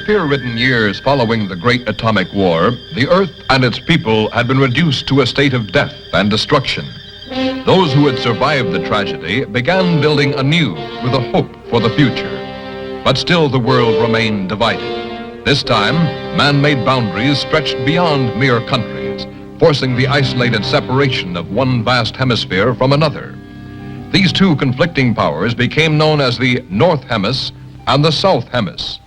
fear-ridden years following the Great Atomic War, the Earth and its people had been reduced to a state of death and destruction. Those who had survived the tragedy began building anew with a hope for the future. But still the world remained divided. This time, man-made boundaries stretched beyond mere countries, forcing the isolated separation of one vast hemisphere from another. These two conflicting powers became known as the North Hemis and the South Hemis.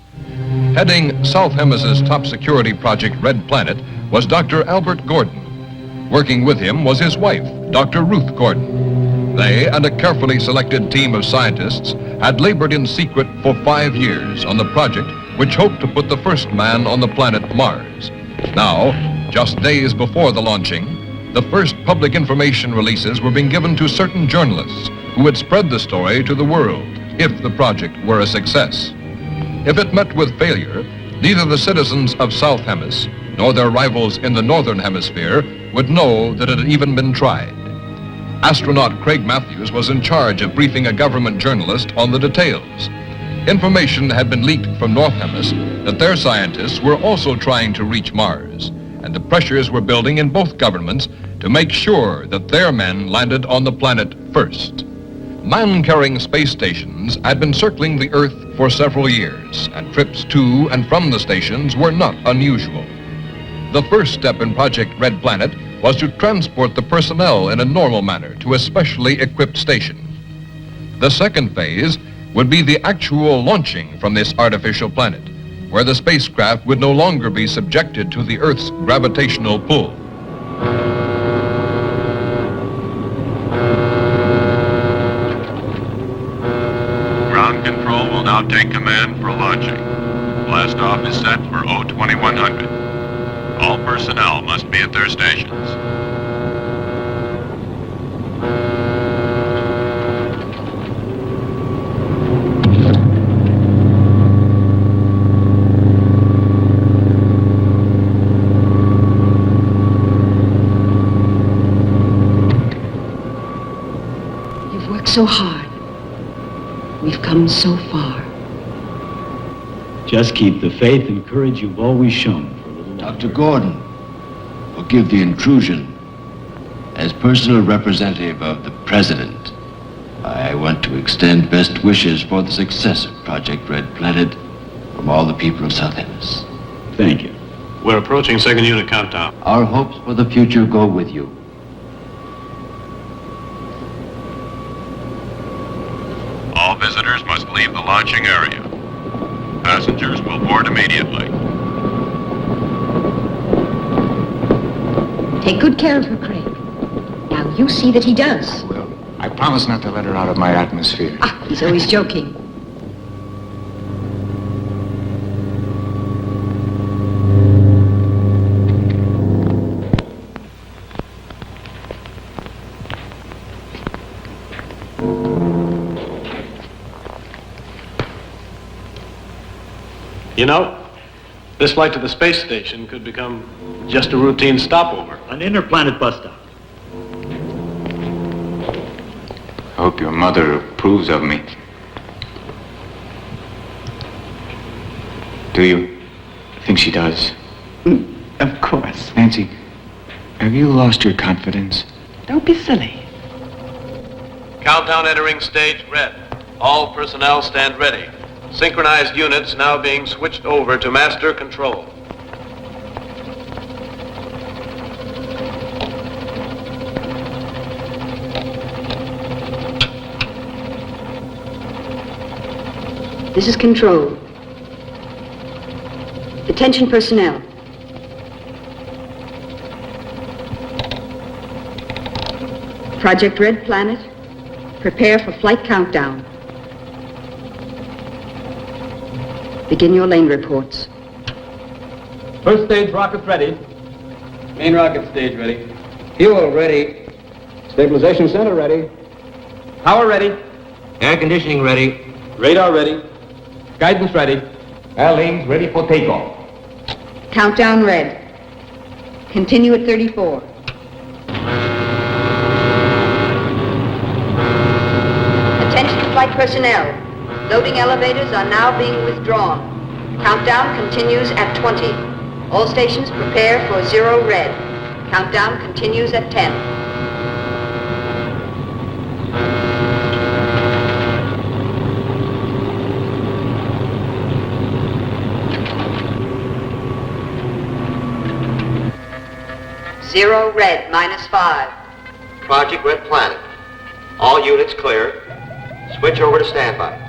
Heading South Hemis's top security project, Red Planet, was Dr. Albert Gordon. Working with him was his wife, Dr. Ruth Gordon. They and a carefully selected team of scientists had labored in secret for 5 years on the project which hoped to put the first man on the planet Mars. Now, just days before the launching, the first public information releases were being given to certain journalists who would spread the story to the world if the project were a success. If it met with failure, neither the citizens of South Hemis nor their rivals in the Northern Hemisphere would know that it had even been tried. Astronaut Craig Matthews was in charge of briefing a government journalist on the details. Information had been leaked from North Hemis that their scientists were also trying to reach Mars, and the pressures were building in both governments to make sure that their men landed on the planet first. Man-carrying space stations had been circling the Earth for several years, and trips to and from the stations were not unusual. The first step in Project Red Planet was to transport the personnel in a normal manner to a specially equipped station. The second phase would be the actual launching from this artificial planet, where the spacecraft would no longer be subjected to the Earth's gravitational pull. Ground control will now take command for launching. Blastoff is set for 02100. All personnel must be at their stations. You've worked so hard. We've come so far. Just keep the faith and courage you've always shown. Dr. Gordon, forgive the intrusion. As personal representative of the President, I want to extend best wishes for the success of Project Red Planet from all the people of South Hemis. Thank you. We're approaching second unit countdown. Our hopes for the future go with you. All visitors must leave the launching area. Passengers will board immediately. Take good care of her, Craig. Now you see that he does. Well, I promise not to let her out of my atmosphere. Ah, he's always joking. You know, this flight to the space station could become just a routine stopover. An interplanet bus stop. I hope your mother approves of me. Do you? I think she does. Of course. Nancy, have you lost your confidence? Don't be silly. Countdown entering stage red. All personnel stand ready. Synchronized units now being switched over to master control. This is control. Attention personnel. Project Red Planet, prepare for flight countdown. Begin your lane reports. First stage rockets ready. Main rocket stage ready. Fuel ready. Stabilization center ready. Power ready. Air conditioning ready. Radar ready. Guidance ready. Airlanes ready for takeoff. Countdown red. Continue at 34. Attention flight personnel. Loading elevators are now being withdrawn. Countdown continues at 20. All stations prepare for 0 red. Countdown continues at 10. Zero red, -5. Project Red Planet. All units clear. Switch over to standby.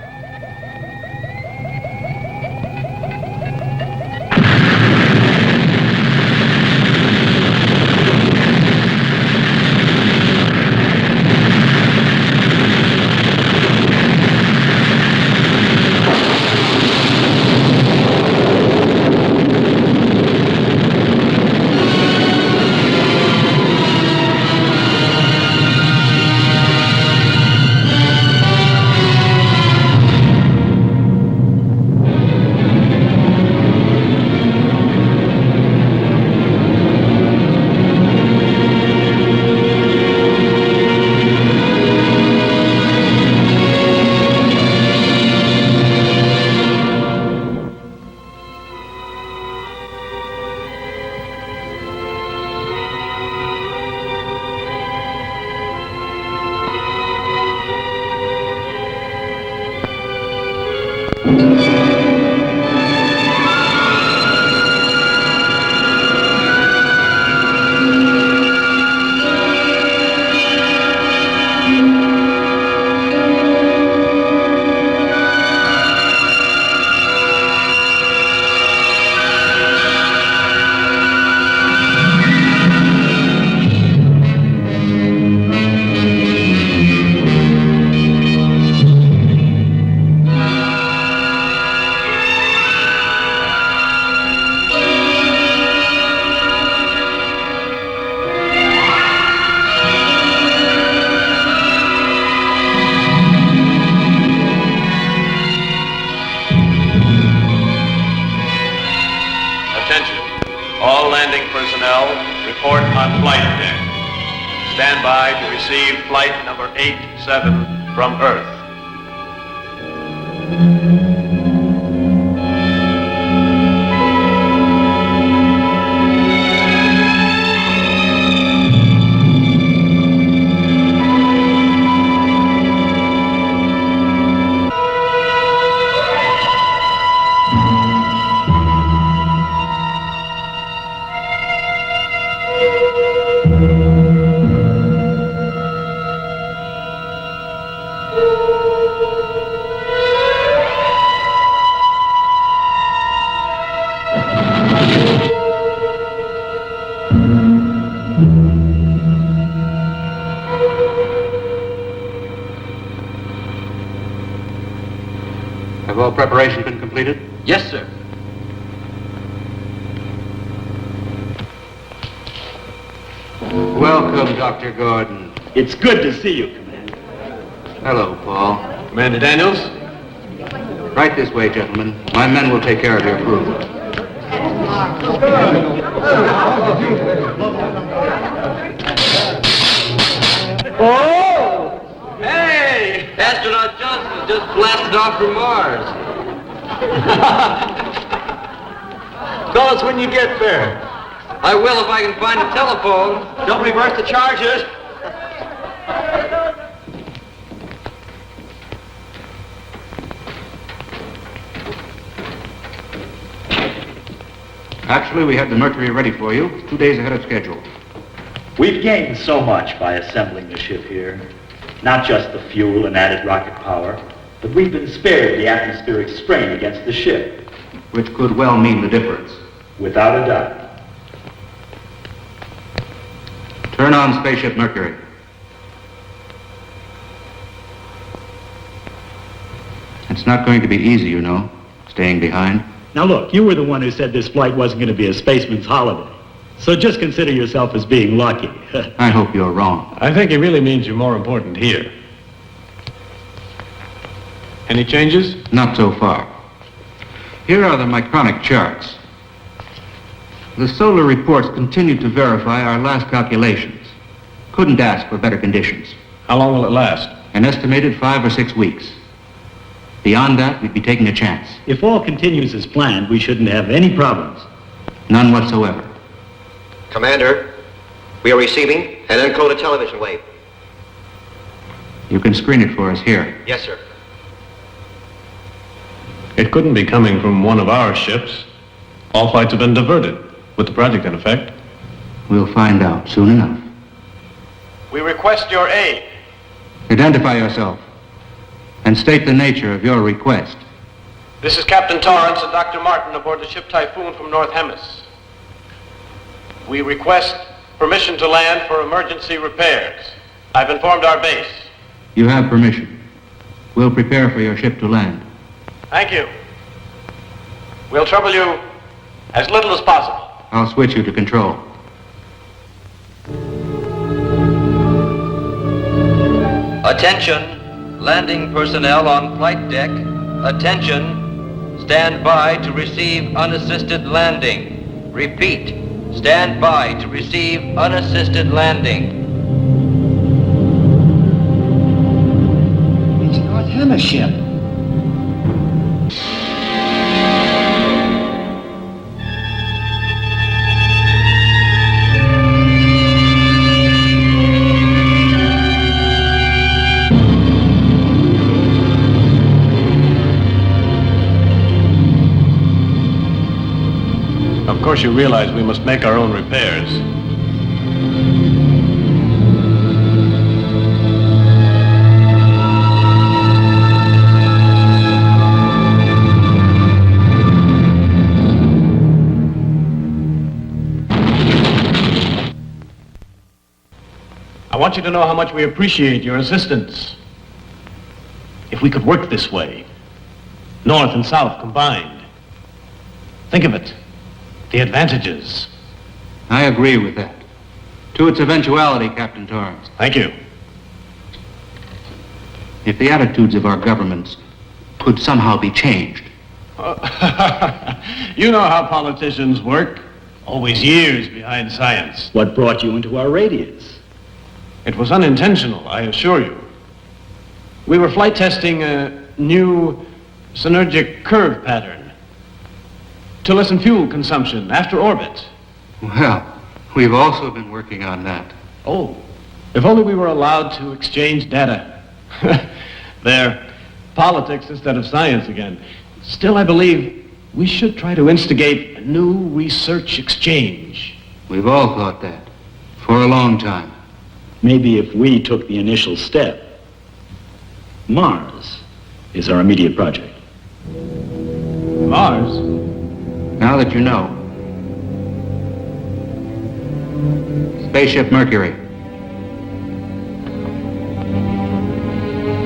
All landing personnel, report on flight deck. Stand by to receive flight number 87 from Earth. Have all preparations been completed? Yes, sir. Welcome, Dr. Gordon. It's good to see you, Commander. Hello, Paul. Commander Daniels? Right this way, gentlemen. My men will take care of your crew. Oh! Hey! Astronaut Johnson just blasted off from Mars. Call us when you get there. I will if I can find a telephone. Don't reverse the charges. Actually, we had the Mercury ready for you 2 days ahead of schedule. We've gained so much by assembling the ship here. Not just the fuel and added rocket power, but we've been spared the atmospheric strain against the ship. Which could well mean the difference. Without a doubt. Turn on Spaceship Mercury. It's not going to be easy, you know, staying behind. Now look, you were the one who said this flight wasn't going to be a spaceman's holiday. So just consider yourself as being lucky. I hope you're wrong. I think he really means you're more important here. Any changes? Not so far. Here are the micronic charts. The solar reports continue to verify our last calculations. Couldn't ask for better conditions. How long will it last? An estimated 5 or 6 weeks. Beyond that, we'd be taking a chance. If all continues as planned, we shouldn't have any problems. None whatsoever. Commander, we are receiving an encoded television wave. You can screen it for us here. Yes, sir. It couldn't be coming from one of our ships. All flights have been diverted, with the project in effect. We'll find out soon enough. We request your aid. Identify yourself and state the nature of your request. This is Captain Torrance and Dr. Martin aboard the ship Typhoon from North Hemis. We request permission to land for emergency repairs. I've informed our base. You have permission. We'll prepare for your ship to land. Thank you. We'll trouble you as little as possible. I'll switch you to control. Attention, landing personnel on flight deck. Attention, stand by to receive unassisted landing. Repeat, stand by to receive unassisted landing. It's North Hemis ship. Of course you realize we must make our own repairs. I want you to know how much we appreciate your assistance. If we could work this way, North and South combined. Think of it. The advantages. I agree with that. To its eventuality, Captain Torrance. Thank you. If the attitudes of our governments could somehow be changed. You know how politicians work. Always years behind science. What brought you into our radius? It was unintentional, I assure you. We were flight testing a new synergic curve pattern to lessen fuel consumption after orbit. Well, we've also been working on that. Oh, if only we were allowed to exchange data. They're politics instead of science again. Still, I believe we should try to instigate a new research exchange. We've all thought that for a long time. Maybe if we took the initial step. Mars is our immediate project. Mars? Now that you know. Spaceship Mercury.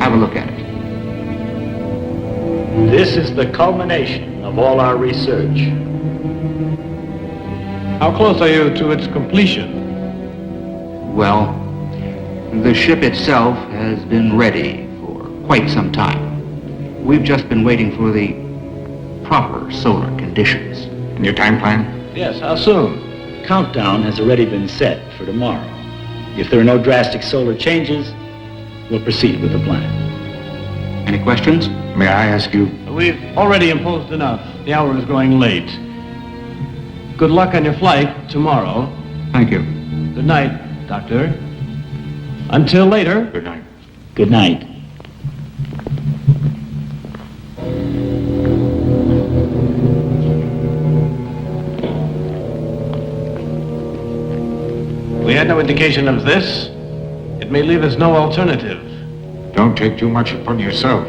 Have a look at it. This is the culmination of all our research. How close are you to its completion? Well, the ship itself has been ready for quite some time. We've just been waiting for the proper solar conditions. And your time plan? Yes, how soon? Countdown has already been set for tomorrow. If there are no drastic solar changes, we'll proceed with the plan. Any questions? May I ask you? We've already imposed enough. The hour is growing late. Good luck on your flight tomorrow. Thank you. Good night, Doctor. Until later. Good night. Good night. We had no indication of this. It may leave us no alternative. Don't take too much upon yourself.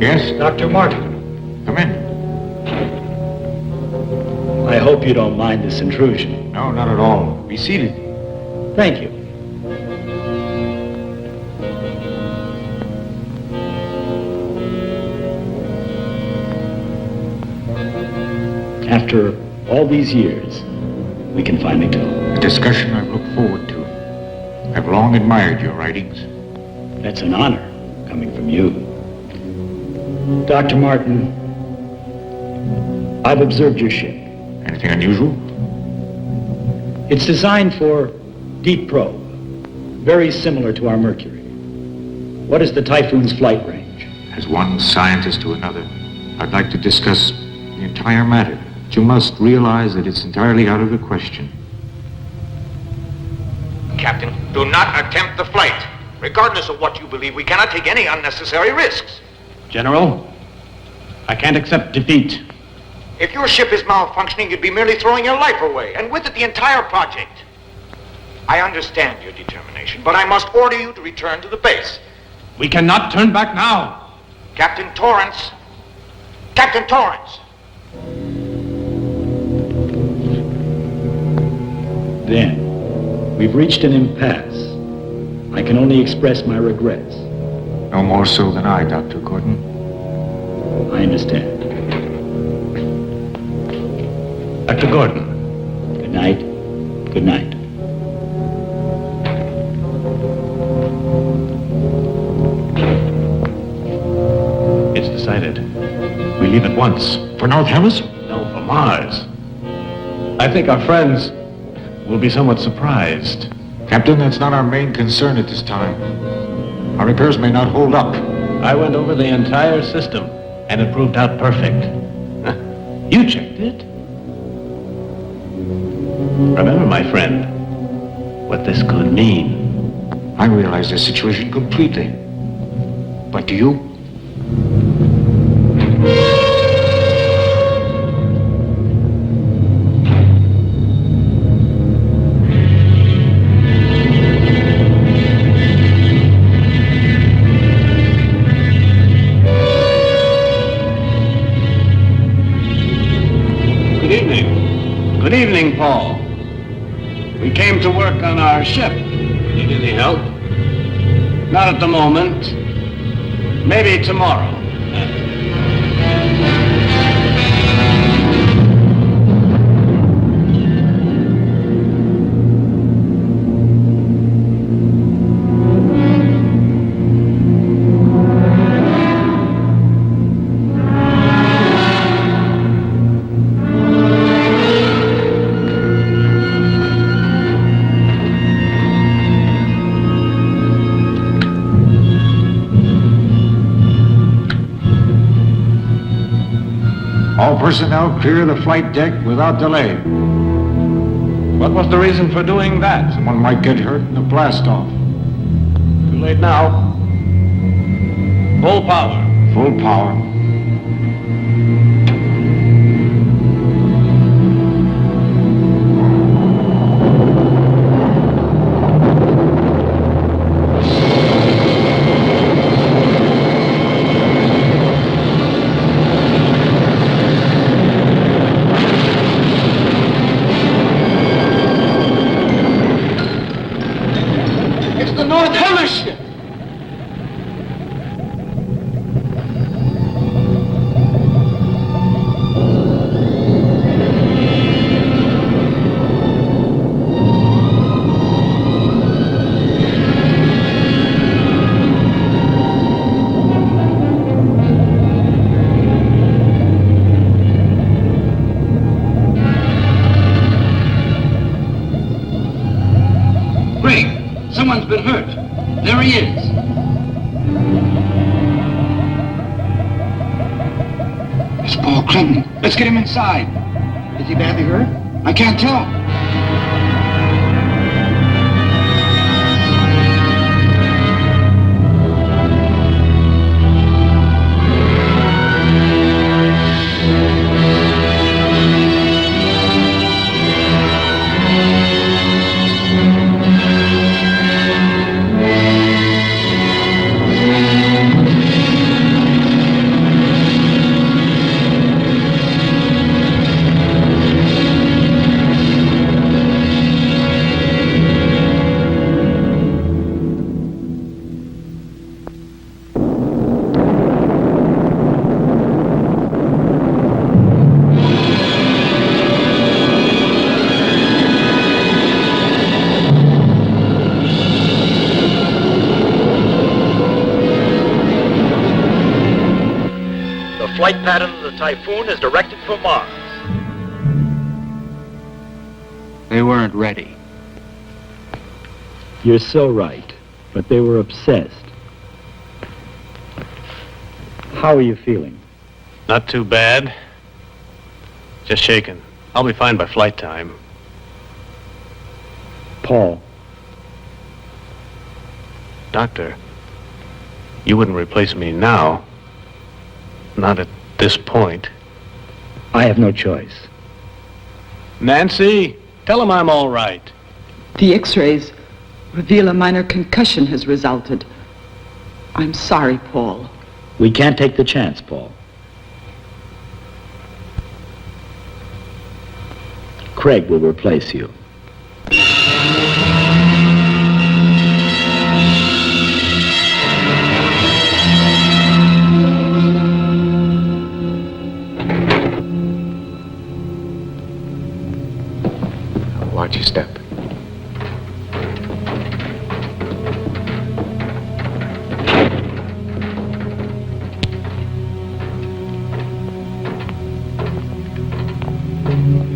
Yes? Dr. Martin. Come in. I hope you don't mind this intrusion. No, not at all. Be seated. Thank you. After all these years, we can finally talk. A discussion I've looked forward to. I've long admired your writings. That's an honor coming from you. Dr. Martin, I've observed your ship. Anything unusual? It's designed for deep probe, very similar to our Mercury. What is the Typhoon's flight range? As one scientist to another, I'd like to discuss the entire matter. But you must realize that it's entirely out of the question. Captain, do not attempt the flight. Regardless of what you believe, we cannot take any unnecessary risks. General, I can't accept defeat. If your ship is malfunctioning, you'd be merely throwing your life away, and with it the entire project. I understand your determination, but I must order you to return to the base. We cannot turn back now. Captain Torrance! Captain Torrance! Then, we've reached an impasse. I can only express my regrets. No more so than I, Dr. Gordon. I understand. Dr. Gordon. Good night. Good night. It's decided. We leave at once. For North Hemis? No, for Mars. I think our friends will be somewhat surprised. Captain, that's not our main concern at this time. Our repairs may not hold up. I went over the entire system, and it proved out perfect. You checked it. Remember, my friend, what this could mean. I realize the situation completely. But do you? Good evening, Paul. We came to work on our ship. Need any help? Not at the moment. Maybe tomorrow. All personnel clear the flight deck without delay. What was the reason for doing that? Someone might get hurt in the blast-off. Too late now. Full power. Full power. Someone's been hurt. There he is. It's Paul Clinton. Let's get him inside. Is he badly hurt? I can't tell. Flight pattern of the Typhoon is directed for Mars. They weren't ready. You're so right, but they were obsessed. How are you feeling? Not too bad. Just shaken. I'll be fine by flight time. Paul. Doctor, you wouldn't replace me now. Not at this point. I have no choice. Nancy, tell him I'm all right. The x-rays reveal a minor concussion has resulted. I'm sorry, Paul. We can't take the chance, Paul. Craig will replace you. Watch your step.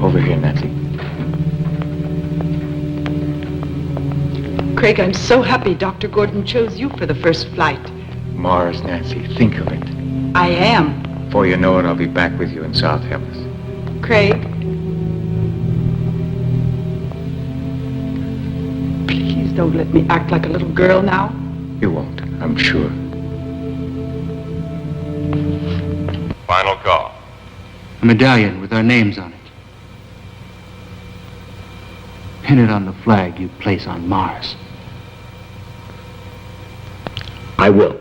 Over here, Nancy. Craig, I'm so happy Dr. Gordon chose you for the first flight. Mars, Nancy, think of it. I am. Before you know it, I'll be back with you in South Hemis. Craig. Please don't let me act like a little girl now. You won't, I'm sure. Final call. A medallion with our names on it. Pin it on the flag you place on Mars. I will.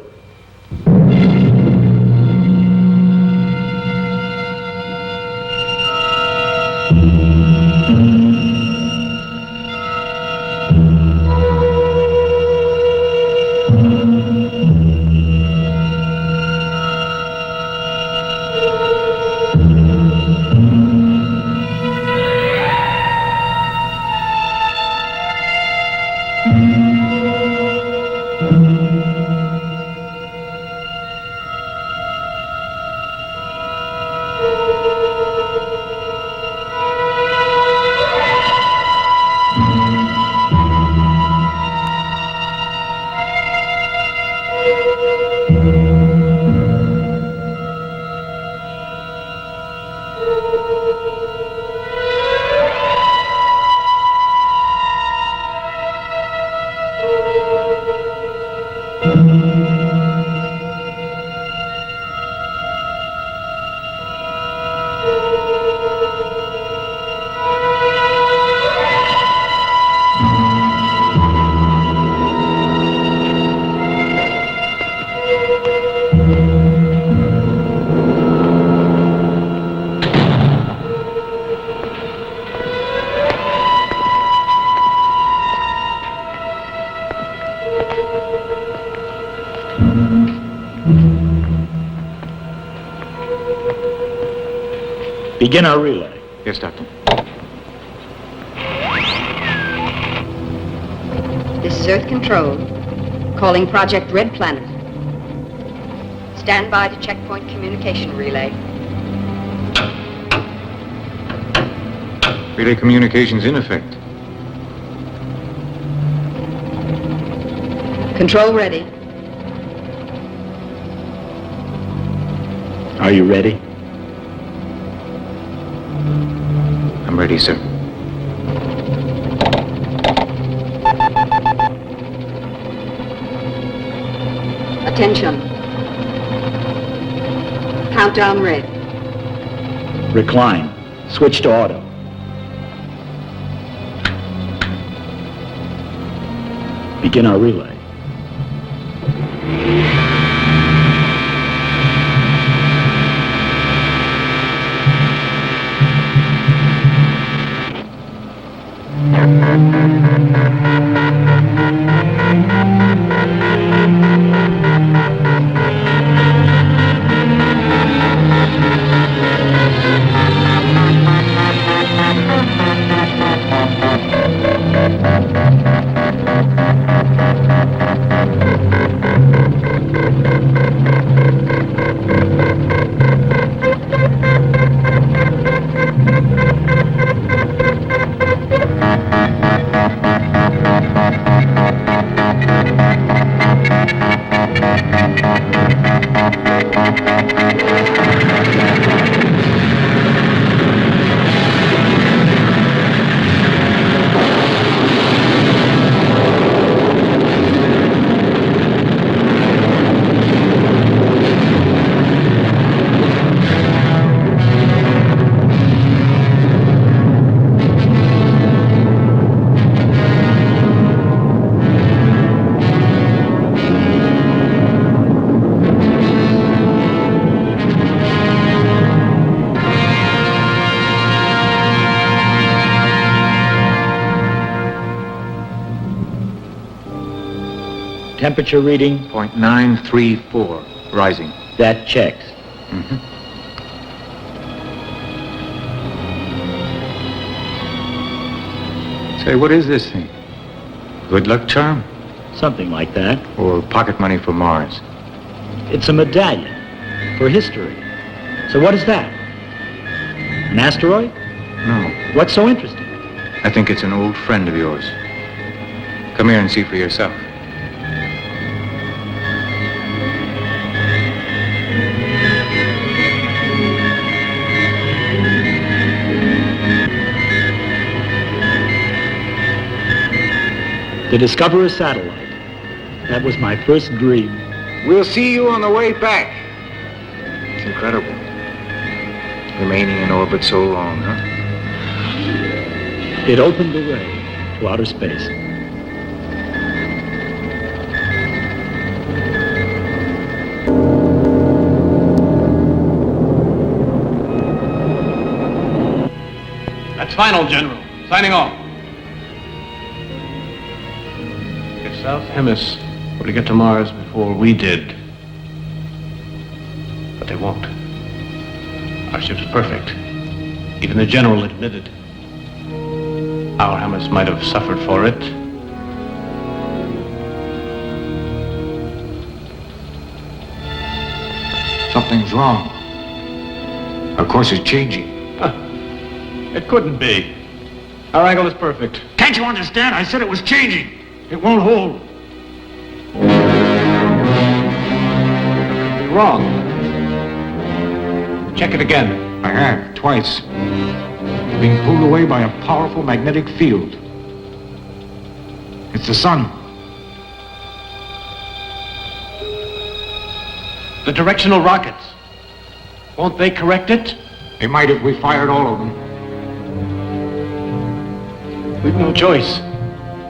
Begin our relay. Yes, Doctor. This is Earth Control, calling Project Red Planet. Stand by to checkpoint communication relay. Relay communications in effect. Control ready. Are you ready? I'm ready, sir. Attention. Countdown red. Recline. Switch to auto. Begin our relay. temperature reading? 0.934, rising. That checks. Say, what is this thing? Good luck charm? Something like that. Or pocket money for Mars? It's a medallion for history. So what is that? An asteroid? No. What's so interesting? I think it's an old friend of yours. Come here and see for yourself. To discover a satellite. That was my first dream. We'll see you on the way back. It's incredible. Remaining in orbit so long, huh? It opened the way to outer space. That's final, General. Signing off. If South Hemis were to get to Mars before we did, but they won't. Our ship's perfect. Even the General admitted. Our Hemis might have suffered for it. Something's wrong. Our course is changing. It couldn't be. Our angle is perfect. Can't you understand? I said it was changing. It won't hold. You're wrong. Check it again. I have, twice. Being pulled away by a powerful magnetic field. It's the sun. The directional rockets. Won't they correct it? They might if we fired all of them. We've no choice.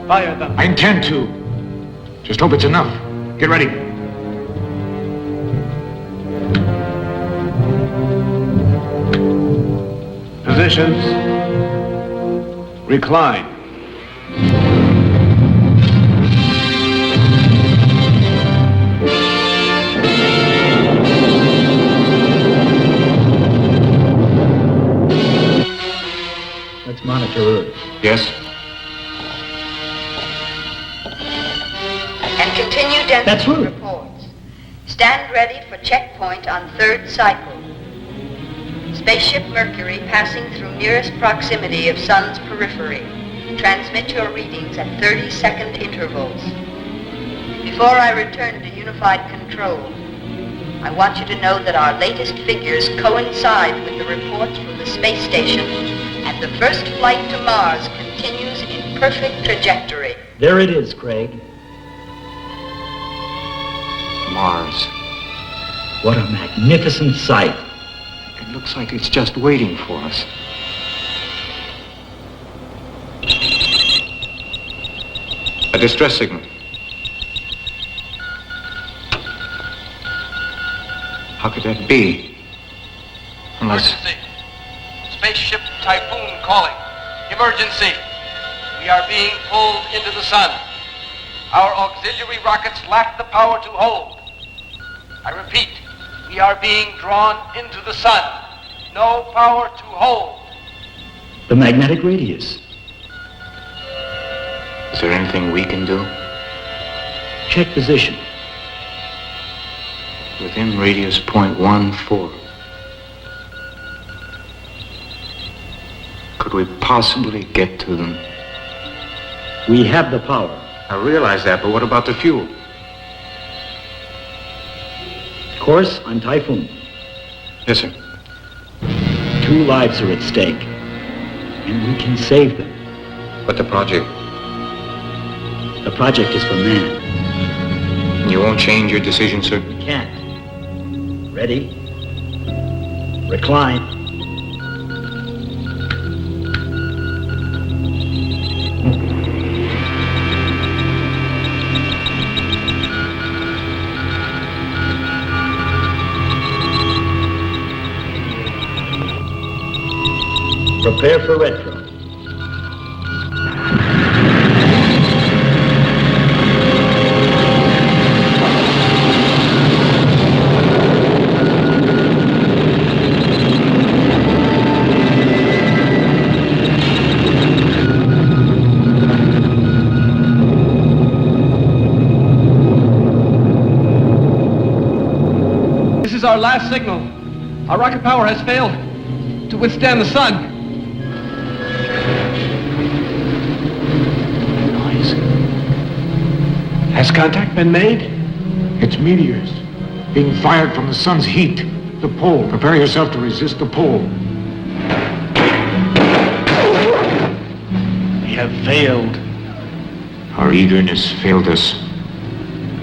Fire them. I intend to. Just hope it's enough. Get ready. Positions. Recline. Let's monitor Earth. Yes? And continue density That's right. reports. Stand ready for checkpoint on third cycle. Spaceship Mercury passing through nearest proximity of Sun's periphery. Transmit your readings at 30-second intervals. Before I return to unified control, I want you to know that our latest figures coincide with the reports from the space station, and the first flight to Mars continues in perfect trajectory. There it is, Craig. Mars. What a magnificent sight. It looks like it's just waiting for us. A distress signal. How could that be? Unless... Emergency. Spaceship Typhoon calling. Emergency. We are being pulled into the sun. Our auxiliary rockets lack the power to hold. I repeat, we are being drawn into the sun. No power to hold. The magnetic radius. Is there anything we can do? Check position. Within radius 0.14. Could we possibly get to them? We have the power. I realize that, but what about the fuel? Course on Typhoon. Yes, sir. 2 lives are at stake, and we can save them. But the project? The project is for man. You won't change your decision, sir? Can't. Ready? Recline. Prepare for retro. our last signal. Our rocket power has failed to withstand the sun. Noise. Has contact been made? It's meteors being fired from the sun's heat. The pole. Prepare yourself to resist the pole. We have failed. Our eagerness failed us.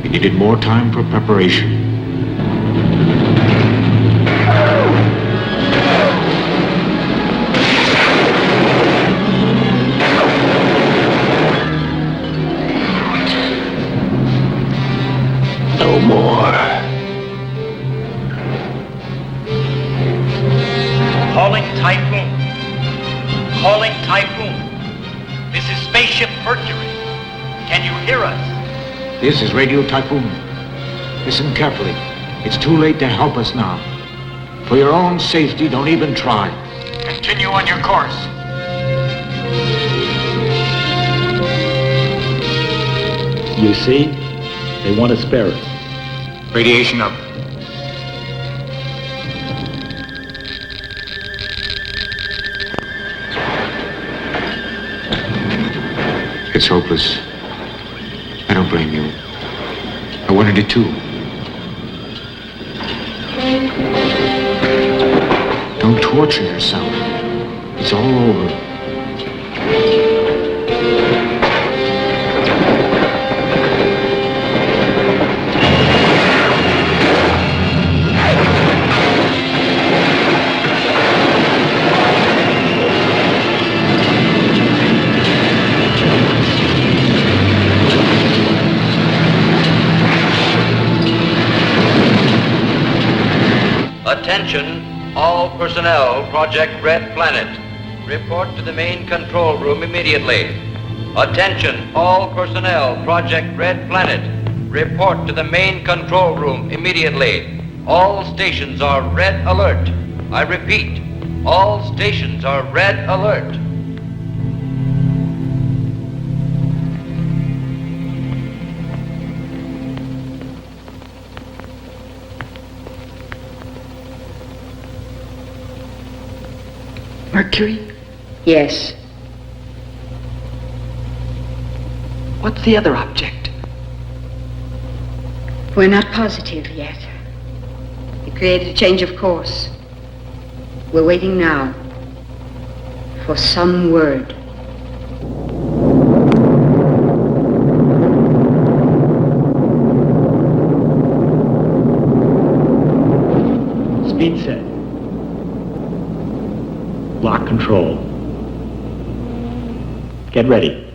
We needed more time for preparation. No more. Calling Typhoon. Calling Typhoon. This is Spaceship Mercury. Can you hear us? This is Radio Typhoon. Listen carefully. It's too late to help us now. For your own safety, don't even try. Continue on your course. You see? They want to spare us. Radiation up. It's hopeless. I don't blame you. I wanted it too. Don't torture yourself. It's all over. Attention, all personnel, Project Red Planet. Report to the main control room immediately. Attention, all personnel, Project Red Planet. Report to the main control room immediately. All stations are red alert. I repeat, all stations are red alert. Mercury? Yes. What's the other object? We're not positive yet. It created a change of course. We're waiting now for some word. Speed set. Lock control. Get ready.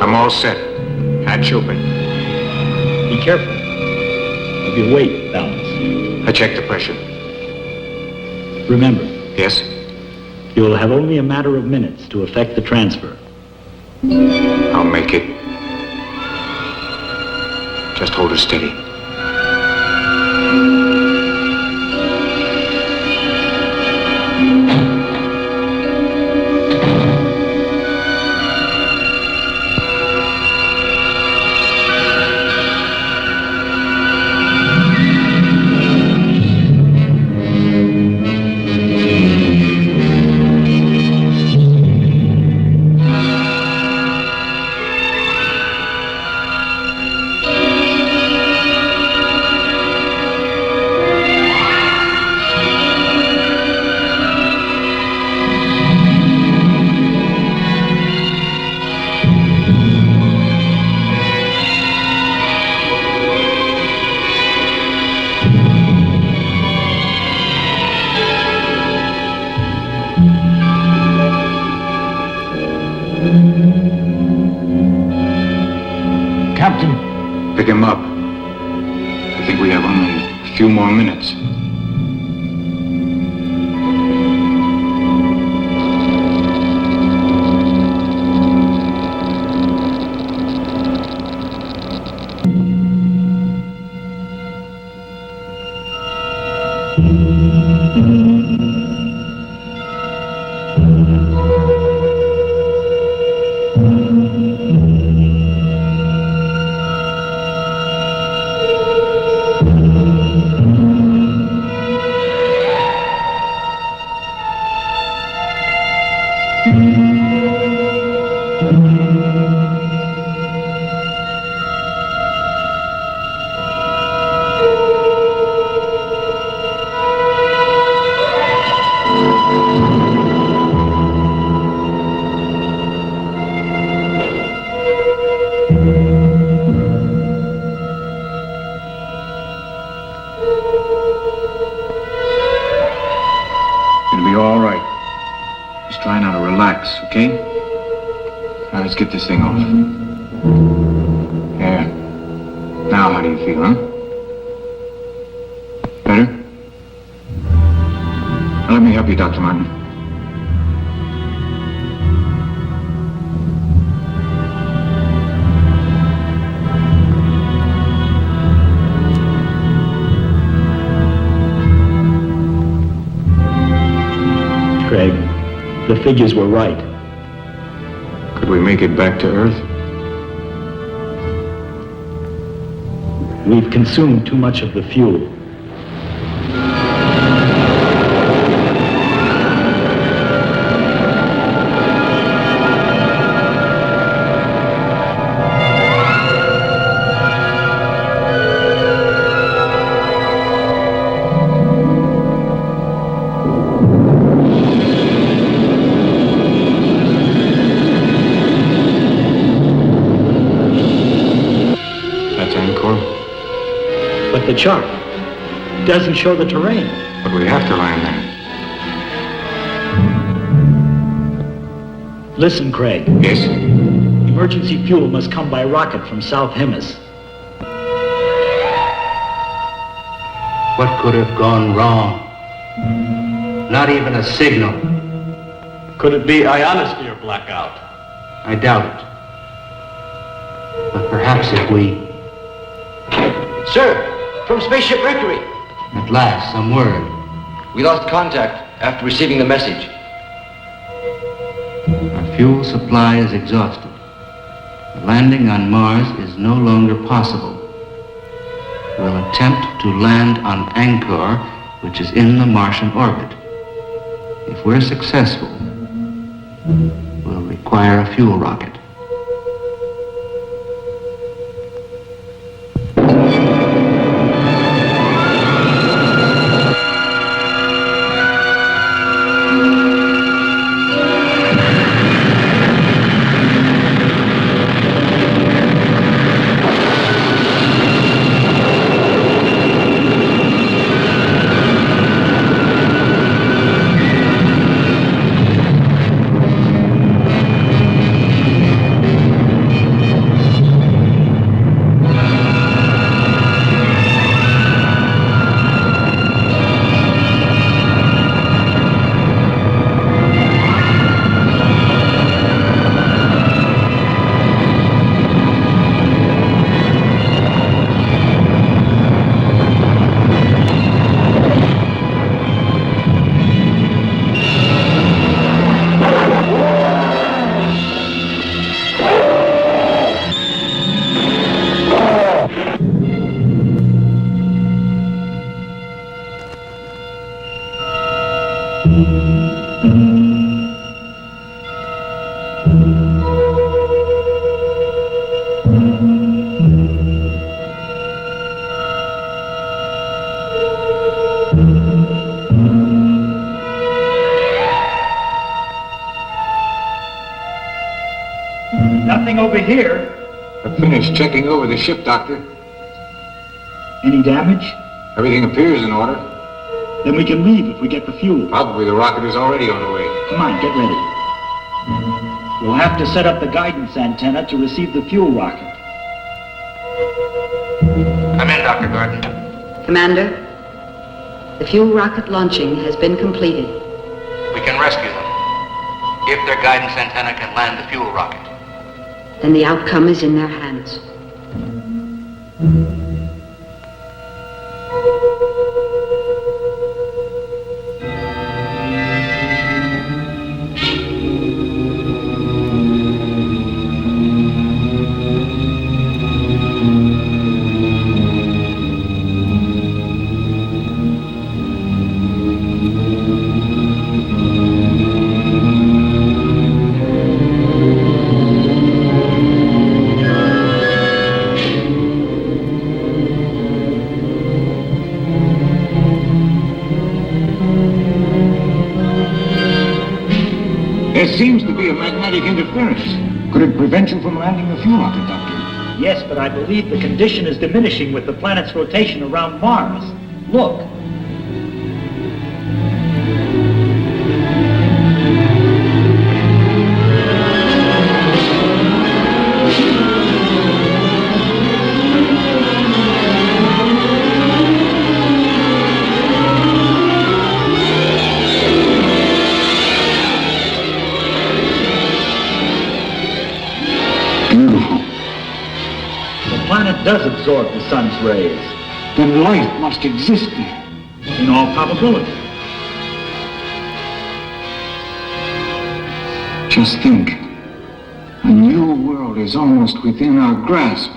I'm all set. Hatch open. Be careful of your weight balance. I checked the pressure. Remember, Yes? you will have only a matter of minutes to effect the transfer. I'll make it. Just hold her steady. Okay? Now let's get this thing off. There. Now how do you feel, huh? Better? Now let me help you, Dr. Martin. Craig, the figures were right. Could we make it back to Earth? We've consumed too much of the fuel. The chart doesn't show the terrain. But we have to land there. Listen, Craig. Yes? Emergency fuel must come by rocket from South Hemis. What could have gone wrong? Not even a signal. Could it be ionosphere blackout? I doubt it. But perhaps if we... Sir! From Spaceship Mercury. At last, some word. We lost contact after receiving the message. Our fuel supply is exhausted. Landing on Mars is no longer possible. We'll attempt to land on Angkor, which is in the Martian orbit. If we're successful, we'll require a fuel rocket. Nothing over here. I've finished checking over the ship, Doctor. Any damage? Everything appears in order. Then we can leave if we get the fuel. Probably the rocket is already on the way. Come on, get ready. We'll have to set up the guidance antenna to receive the fuel rocket. Come in, Dr. Gordon. Commander, the fuel rocket launching has been completed. We can rescue them. If their guidance antenna can land the fuel rocket. Then the outcome is in their hands. There seems to be a magnetic interference. Could it prevent you from landing the fuel rocket, Doctor? Yes, but I believe the condition is diminishing with the planet's rotation around Mars. Look. The planet does absorb the sun's rays. Then life must exist there. In all probability. Just think. A new world is almost within our grasp.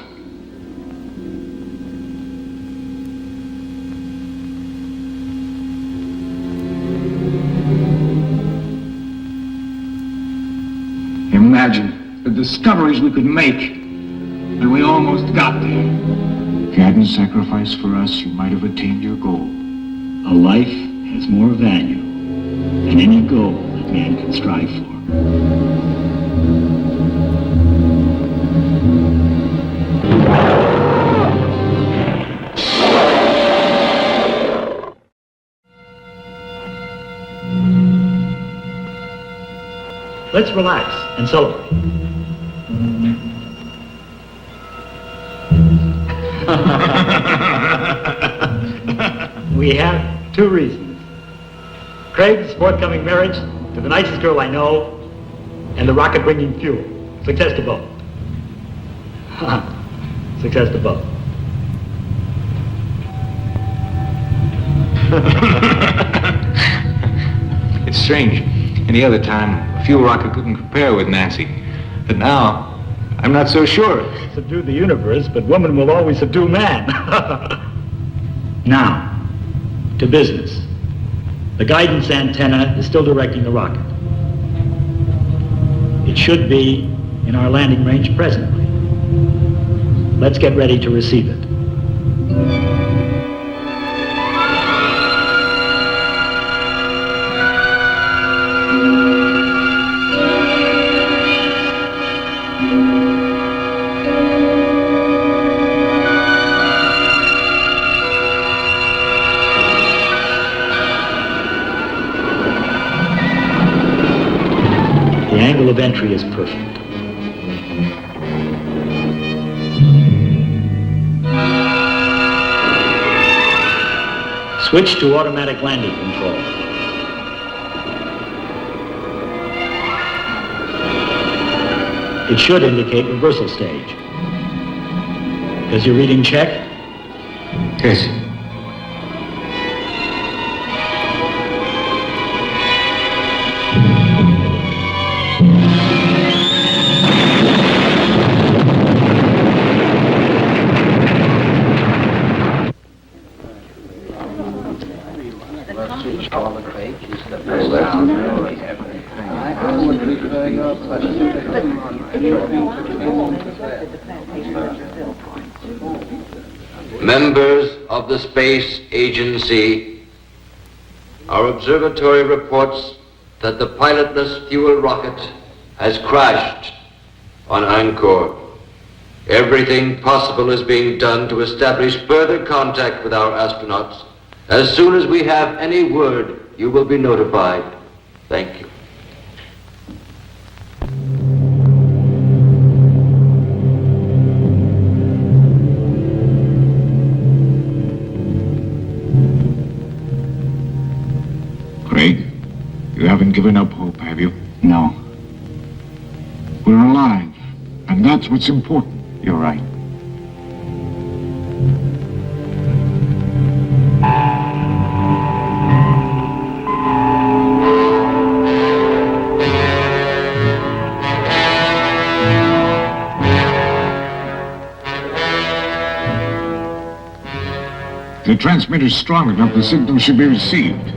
Imagine the discoveries we could make when we almost got there. If you hadn't sacrificed for us, you might have attained your goal. A life has more value than any goal that man can strive for. Let's relax and celebrate. We have two reasons. Craig's forthcoming marriage to the nicest girl I know, and the rocket bringing fuel. Success to both. Success to both. It's strange. Any other time, a fuel rocket couldn't compare with Nancy. But now, I'm not so sure. Subdue the universe, but woman will always subdue man. Now, to business. The guidance antenna is still directing the rocket. It should be in our landing range presently. Let's get ready to receive it. The angle of entry is perfect. Switch to automatic landing control. It should indicate reversal stage. Does your reading check? Yes. Members of the Space Agency, our observatory reports that the pilotless fuel rocket has crashed on Angkor. Everything possible is being done to establish further contact with our astronauts. As soon as we have any word, you will be notified. Thank you. Craig, you haven't given up hope, have you? No. We're alive, and that's what's important. You're right. The transmitter's strong enough, the signal should be received.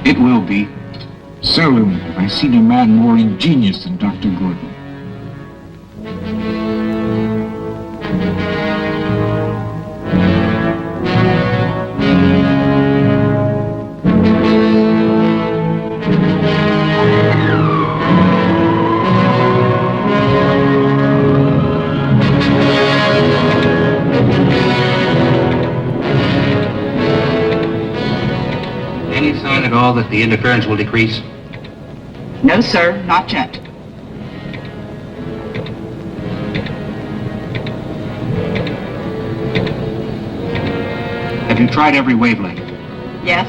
It will be. Seldom have I seen a man more ingenious than Dr. Gordon. Any sign at all that the interference will decrease? No, sir, not yet. Have you tried every wavelength? Yes.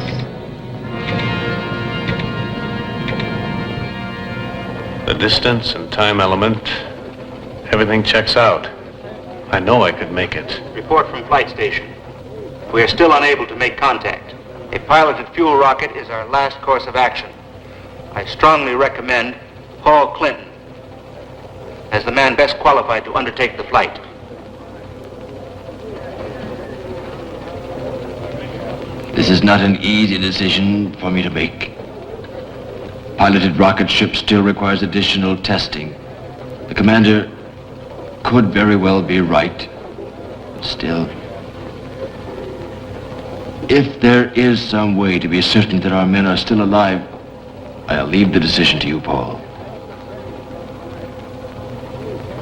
The distance and time element, everything checks out. I know I could make it. Report from flight station. We are still unable to make contact. A piloted fuel rocket is our last course of action. I strongly recommend Paul Clinton as the man best qualified to undertake the flight. This is not an easy decision for me to make. Piloted rocket ship still requires additional testing. The commander could very well be right. But still, if there is some way to be certain that our men are still alive, I'll leave the decision to you, Paul.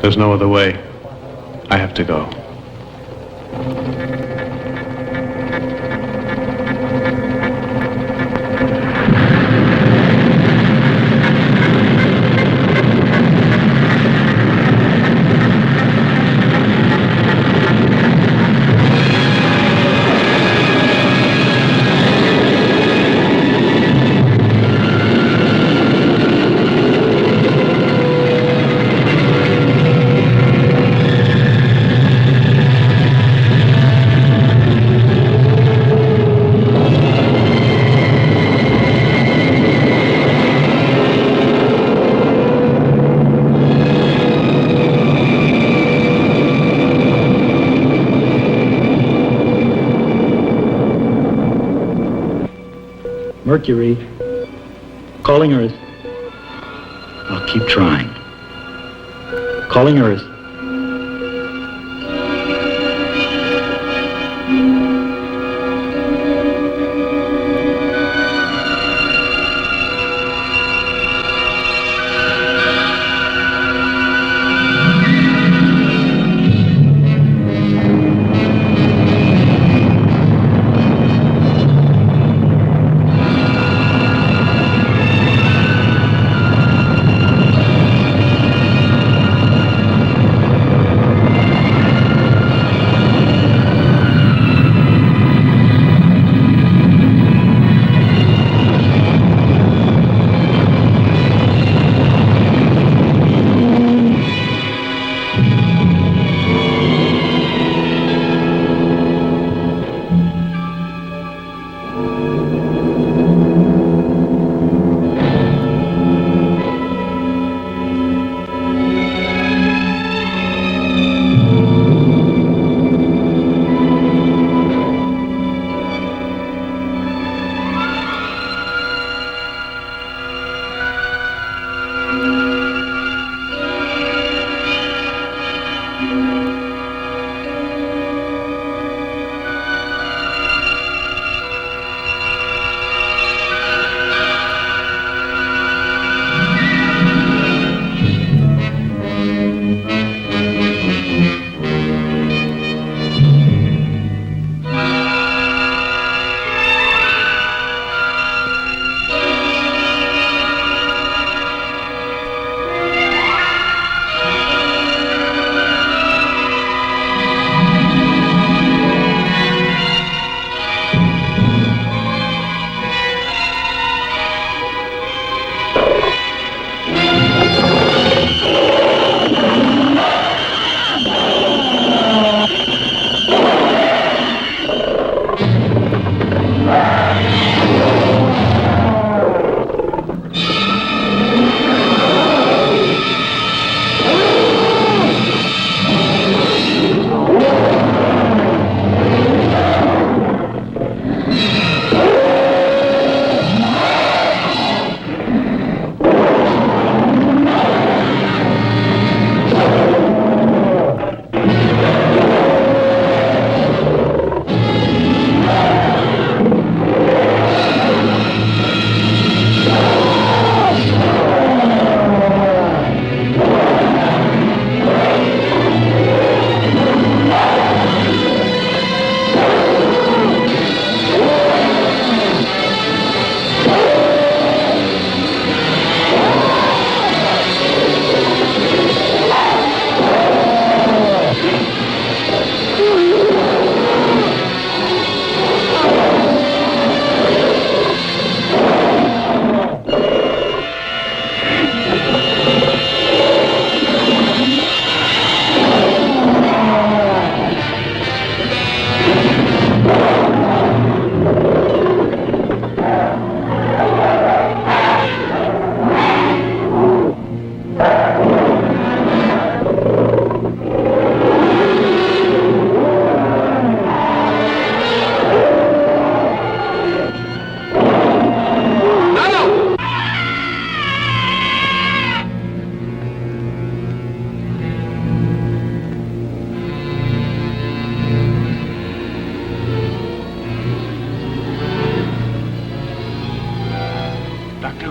There's no other way. I have to go. Mercury, calling Earth. I'll keep trying. Calling Earth.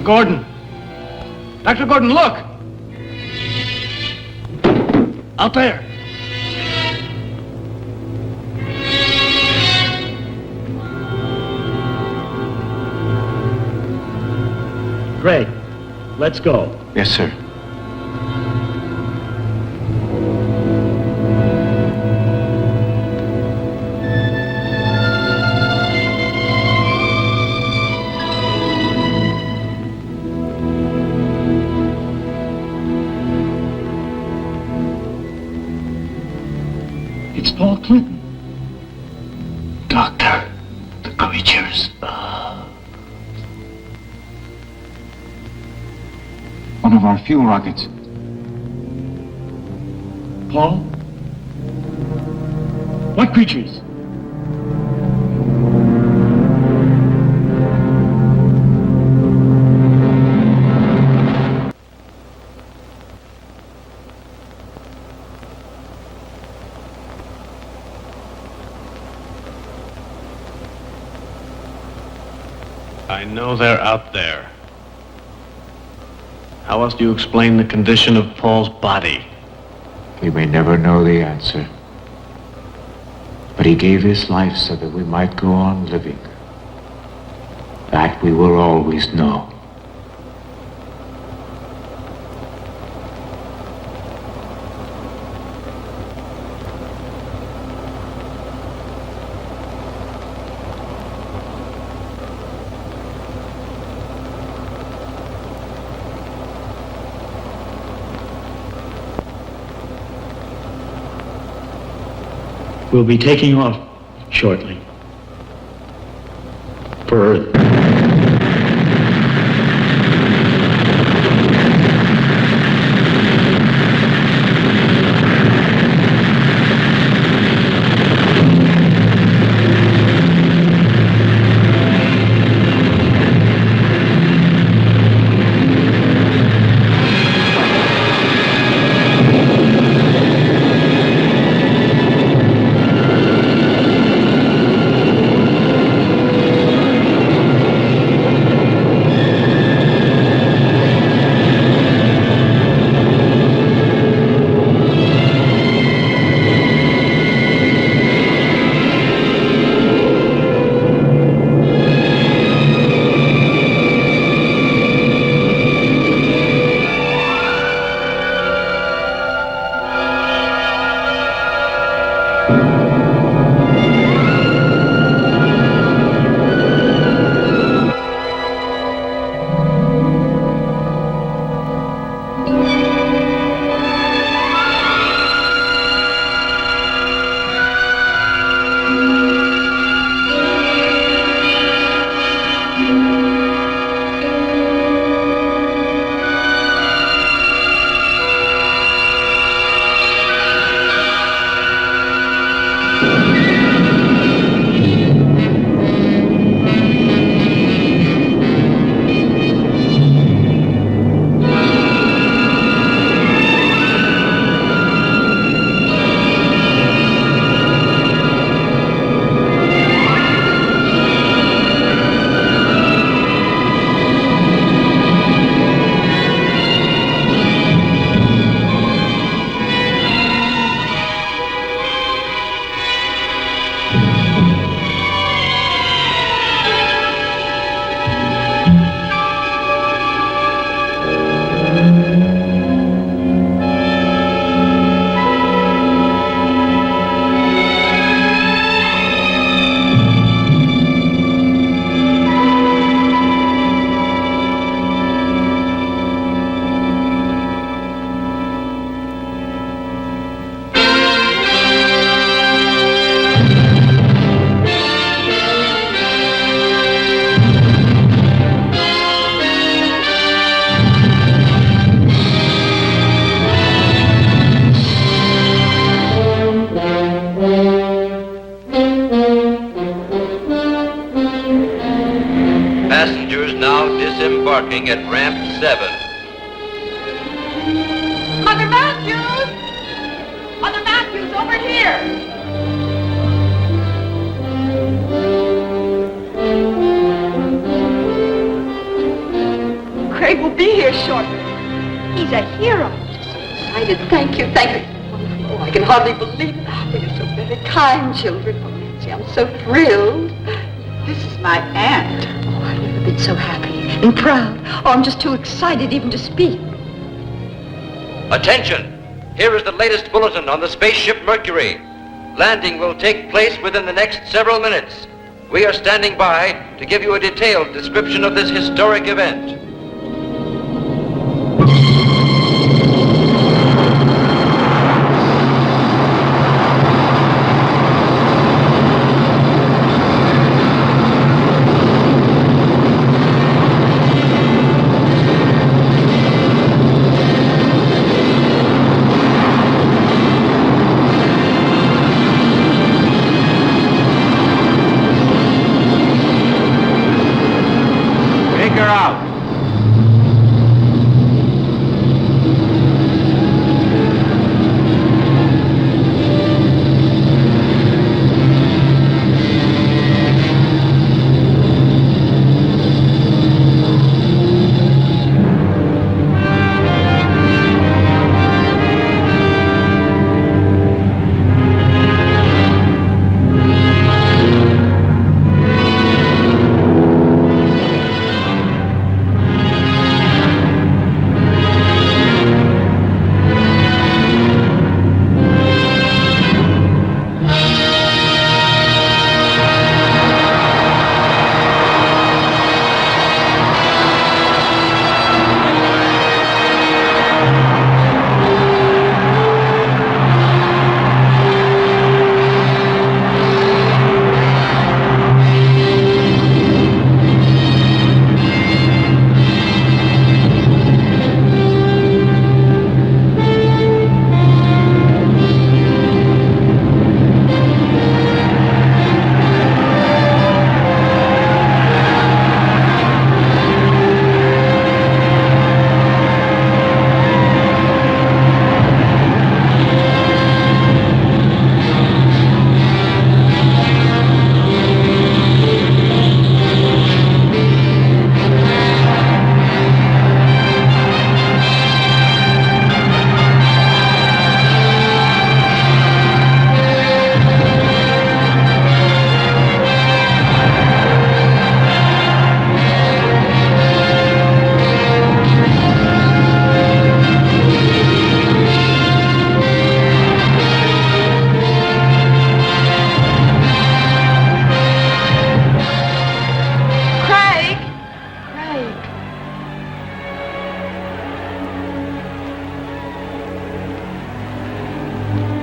Gordon! Dr. Gordon, look! Out there! Craig, let's go. Yes, sir. It's Paul Clinton. Doctor, the creatures. One of our fuel rockets. Paul? What creatures? I know they're out there. How else do you explain the condition of Paul's body? We may never know the answer. But he gave his life so that we might go on living. That we will always know. We'll be taking off shortly. For Earth. Passengers now disembarking at ramp 7. Mother Matthews! Mother Matthews, over here! Craig will be here shortly. He's a hero. I'm just so excited. Thank you, thank you. Oh, I can hardly believe it. Oh, you're so very kind, children. Oh, Nancy, I'm so thrilled. This is my aunt. Oh, I've never been so happy and proud. Oh, I'm just too excited even to speak. Attention! Here is the latest bulletin on the spaceship Mercury. Landing will take place within the next several minutes. We are standing by to give you a detailed description of this historic event.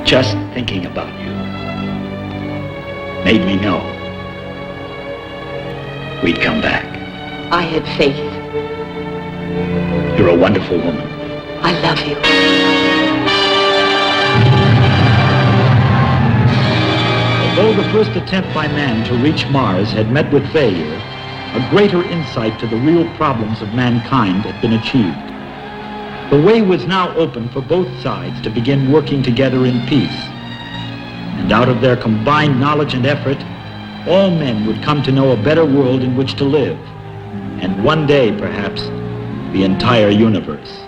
Just thinking about you made me know we'd come back. I had faith. You're a wonderful woman. I love you. Although the first attempt by man to reach Mars had met with failure, a greater insight to the real problems of mankind had been achieved. The way was now open for both sides to begin working together in peace. And out of their combined knowledge and effort, all men would come to know a better world in which to live. And one day, perhaps, the entire universe.